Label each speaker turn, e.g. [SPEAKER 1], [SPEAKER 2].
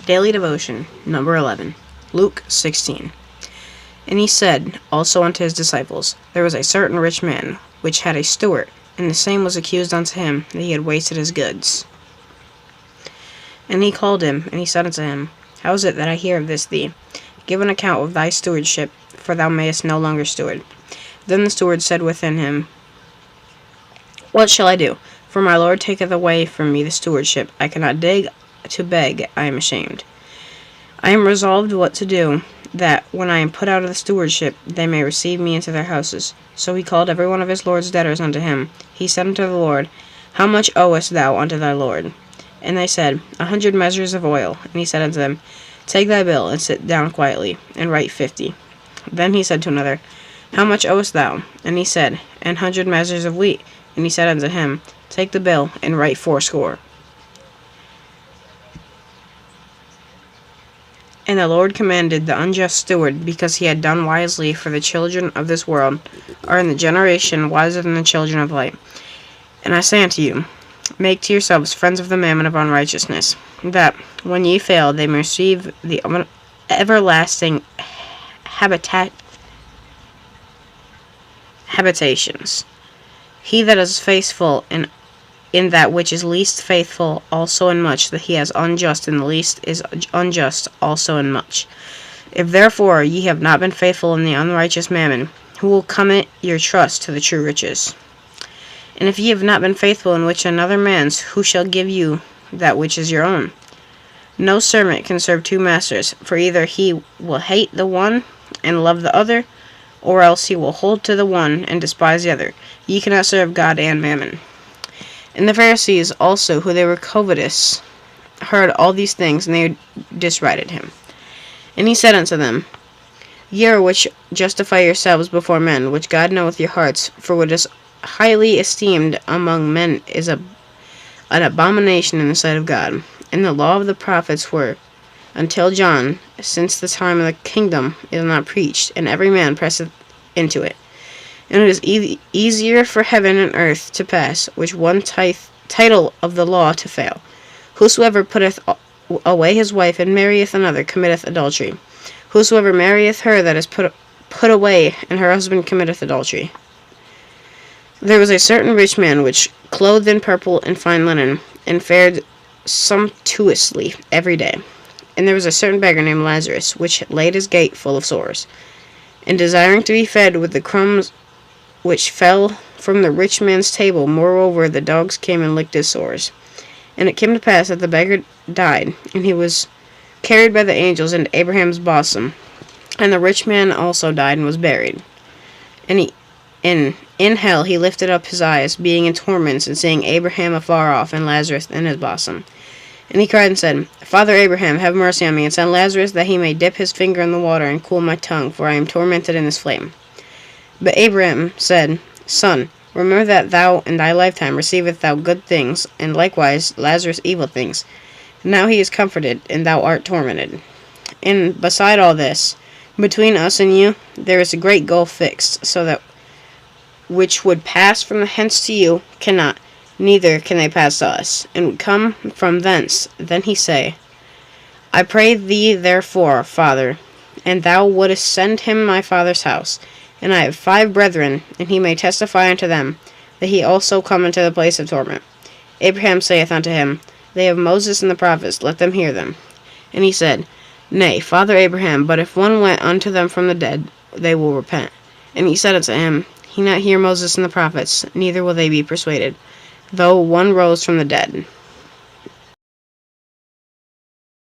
[SPEAKER 1] Daily Devotion, number 11, Luke 16. And he said also unto his disciples, There was a certain rich man, which had a steward, and the same was accused unto him that he had wasted his goods. And he called him, and he said unto him, How is it that I hear of this thee? Give an account of thy stewardship, for thou mayest no longer steward. Then the steward said within him, What shall I do? For my Lord taketh away from me the stewardship. I cannot dig to beg, I am ashamed. I am resolved what to do, that when I am put out of the stewardship, they may receive me into their houses. So he called every one of his Lord's debtors unto him. He said unto the Lord, How much owest thou unto thy Lord? And they said, 100 measures of oil. And he said unto them, Take thy bill, and sit down quietly, and write 50. Then he said to another, How much owest thou? And he said, 100 measures of wheat. And he said unto him, Take the bill, and write 80. And the Lord commanded the unjust steward, because he had done wisely, for the children of this world are in the generation wiser than the children of light. And I say unto you, Make to yourselves friends of the mammon of unrighteousness, that, when ye fail, they may receive the everlasting habitations. He that is faithful in that which is least faithful also in much that he is unjust in the least is unjust also in much. If therefore ye have not been faithful in the unrighteous mammon, who will commit your trust to the true riches? And if ye have not been faithful in which another man's, who shall give you that which is your own? No servant can serve two masters, for either he will hate the one and love the other, or else he will hold to the one and despise the other. Ye cannot serve God and mammon. And the Pharisees also, who they were covetous, heard all these things, and they derided him. And he said unto them, Ye are which justify yourselves before men, which God knoweth your hearts, for what is highly esteemed among men is an abomination in the sight of God. And the law of the prophets were until John, since the time of the kingdom is not preached, and every man presseth into it. And it is easier for heaven and earth to pass, which one title of the law to fail. Whosoever putteth away his wife and marrieth another committeth adultery. Whosoever marrieth her that is put away, and her husband committeth adultery. There was a certain rich man which clothed in purple and fine linen, and fared sumptuously every day. And there was a certain beggar named Lazarus, which laid his gate full of sores, and desiring to be fed with the crumbs which fell from the rich man's table, moreover the dogs came and licked his sores. And it came to pass that the beggar died, and he was carried by the angels into Abraham's bosom. And the rich man also died and was buried. And in hell he lifted up his eyes, being in torments, and seeing Abraham afar off, and Lazarus in his bosom. And he cried and said, Father Abraham, have mercy on me, and send Lazarus, that he may dip his finger in the water, and cool my tongue, for I am tormented in this flame. But Abraham said, Son, remember that thou in thy lifetime receivest thou good things, and likewise Lazarus evil things. And now he is comforted, and thou art tormented. And beside all this, between us and you, there is a great gulf fixed, so that which would pass from hence to you cannot, neither can they pass to us, and would come from thence. Then he say, I pray thee therefore, Father, and thou wouldest send him my father's house. And I have 5 brethren, and he may testify unto them, that he also come into the place of torment. Abraham saith unto him, They have Moses and the prophets, let them hear them. And he said, Nay, Father Abraham, but if one went unto them from the dead, they will repent. And he said unto him, He not hear Moses and the prophets, neither will they be persuaded, though one rose from the dead.